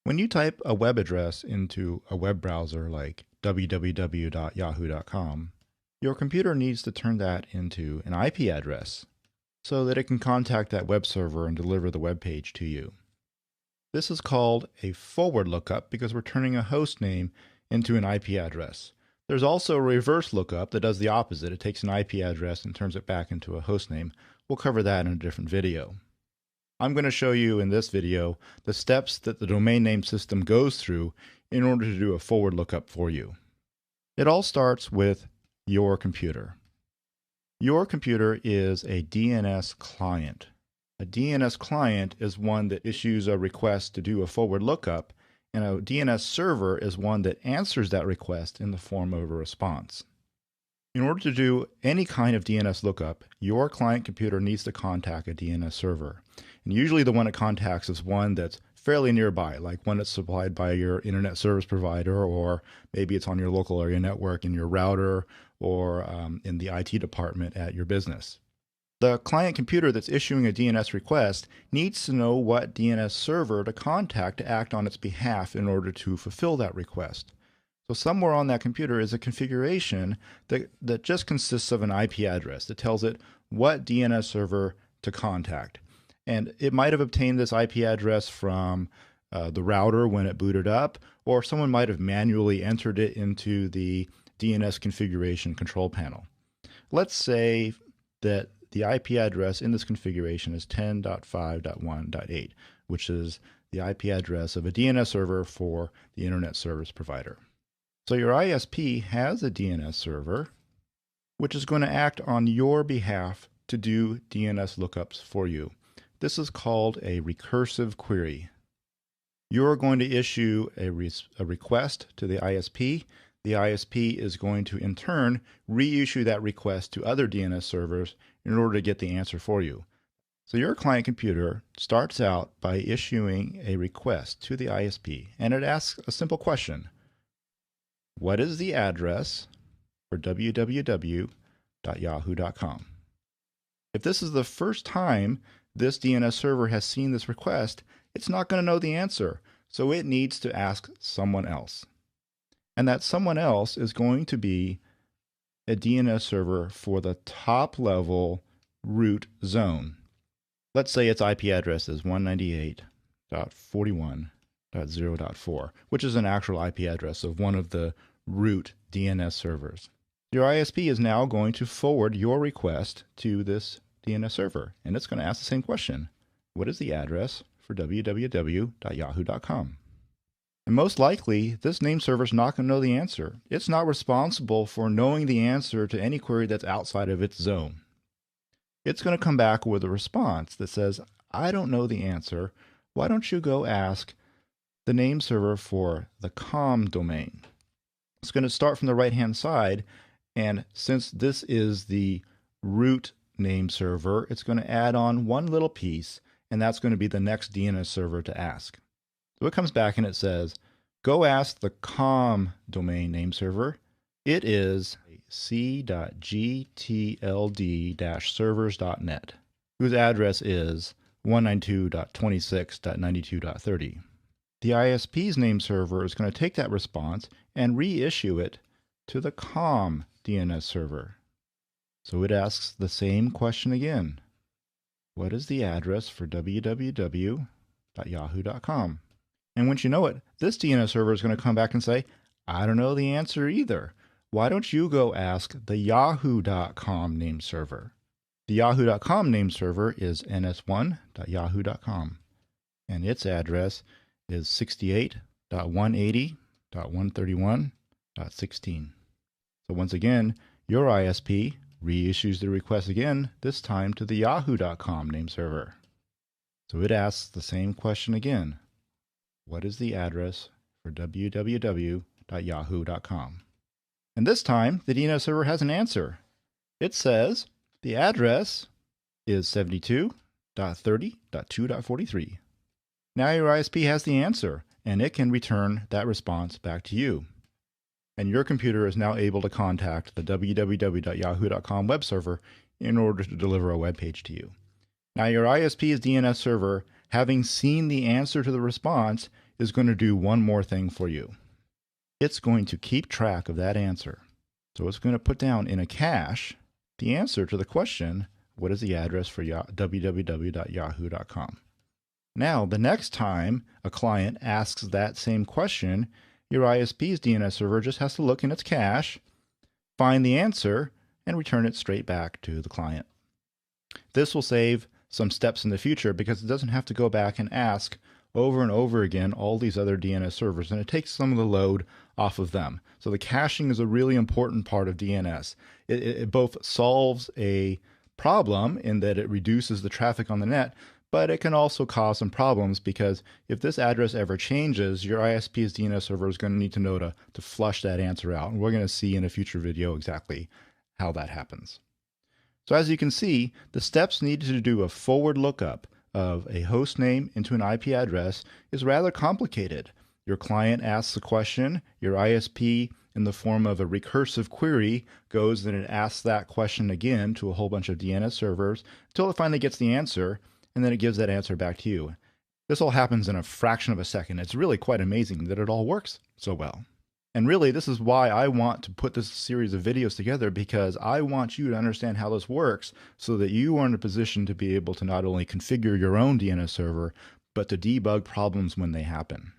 When you type a web address into a web browser like www.yahoo.com, your computer needs to turn that into an IP address so that it can contact that web server and deliver the web page to you. This is called a forward lookup because we're turning a host name into an IP address. There's also a reverse lookup that does the opposite. It takes an IP address and turns it back into a host name. We'll cover that in a different video. I'm going to show you in this video the steps that the domain name system goes through in order to do a forward lookup for you. It all starts with your computer. Your computer is a DNS client. A DNS client is one that issues a request to do a forward lookup, and a DNS server is one that answers that request in the form of a response. In order to do any kind of DNS lookup, your client computer needs to contact a DNS server. And usually the one it contacts is one that's fairly nearby, like one that's supplied by your internet service provider, or maybe it's on your local area network in your router, or in the IT department at your business. The client computer that's issuing a DNS request needs to know what DNS server to contact to act on its behalf in order to fulfill that request. So somewhere on that computer is a configuration that just consists of an IP address that tells it what DNS server to contact. And it might have obtained this IP address from the router when it booted up, or someone might have manually entered it into the DNS configuration control panel. Let's say that the IP address in this configuration is 10.5.1.8, which is the IP address of a DNS server for the internet service provider. So your ISP has a DNS server, which is going to act on your behalf to do DNS lookups for you. This is called a recursive query. You're going to issue a request to the ISP. The ISP is going to, in turn, reissue that request to other DNS servers in order to get the answer for you. So your client computer starts out by issuing a request to the ISP, and it asks a simple question. What is the address for www.yahoo.com? If this is the first time this DNS server has seen this request, it's not going to know the answer, so it needs to ask someone else. And that someone else is going to be a DNS server for the top level root zone. Let's say its IP address is 198.41.0.4, which is an actual IP address of one of the root DNS servers. Your ISP is now going to forward your request to this DNS server, and it's going to ask the same question. What is the address for www.yahoo.com? And most likely, this name server is not going to know the answer. It's not responsible for knowing the answer to any query that's outside of its zone. It's going to come back with a response that says, I don't know the answer. Why don't you go ask the name server for the com domain? It's going to start from the right-hand side, and since this is the root name server, it's going to add on one little piece, and that's going to be the next DNS server to ask. So it comes back and it says, go ask the com domain name server. It is c.gtld-servers.net, whose address is 192.26.92.30. The ISP's name server is going to take that response and reissue it to the com DNS server. So it asks the same question again. What is the address for www.yahoo.com? And once you know it, this DNS server is going to come back and say, I don't know the answer either. Why don't you go ask the yahoo.com name server? The yahoo.com name server is ns1.yahoo.com, and its address is 68.180.131.16. So once again, your ISP reissues the request again, this time to the yahoo.com name server. So it asks the same question again. What is the address for www.yahoo.com? And this time, the DNS server has an answer. It says the address is 72.30.2.43. Now your ISP has the answer, and it can return that response back to you. And your computer is now able to contact the www.yahoo.com web server in order to deliver a web page to you. Now your ISP's DNS server, having seen the answer to the response, is going to do one more thing for you. It's going to keep track of that answer. So it's going to put down in a cache the answer to the question, what is the address for www.yahoo.com? Now, the next time a client asks that same question, your ISP's DNS server just has to look in its cache, find the answer, and return it straight back to the client. This will save some steps in the future because it doesn't have to go back and ask over and over again all these other DNS servers, and it takes some of the load off of them. So the caching is a really important part of DNS. It both solves a problem in that it reduces the traffic on the net, but it can also cause some problems because if this address ever changes, your ISP's DNS server is going to need to know to flush that answer out. And we're going to see in a future video exactly how that happens. So as you can see, the steps needed to do a forward lookup of a host name into an IP address is rather complicated. Your client asks a question, your ISP in the form of a recursive query goes and it asks that question again to a whole bunch of DNS servers until it finally gets the answer, and then it gives that answer back to you. This all happens in a fraction of a second. It's really quite amazing that it all works so well. And really, this is why I want to put this series of videos together, because I want you to understand how this works so that you are in a position to be able to not only configure your own DNS server, but to debug problems when they happen.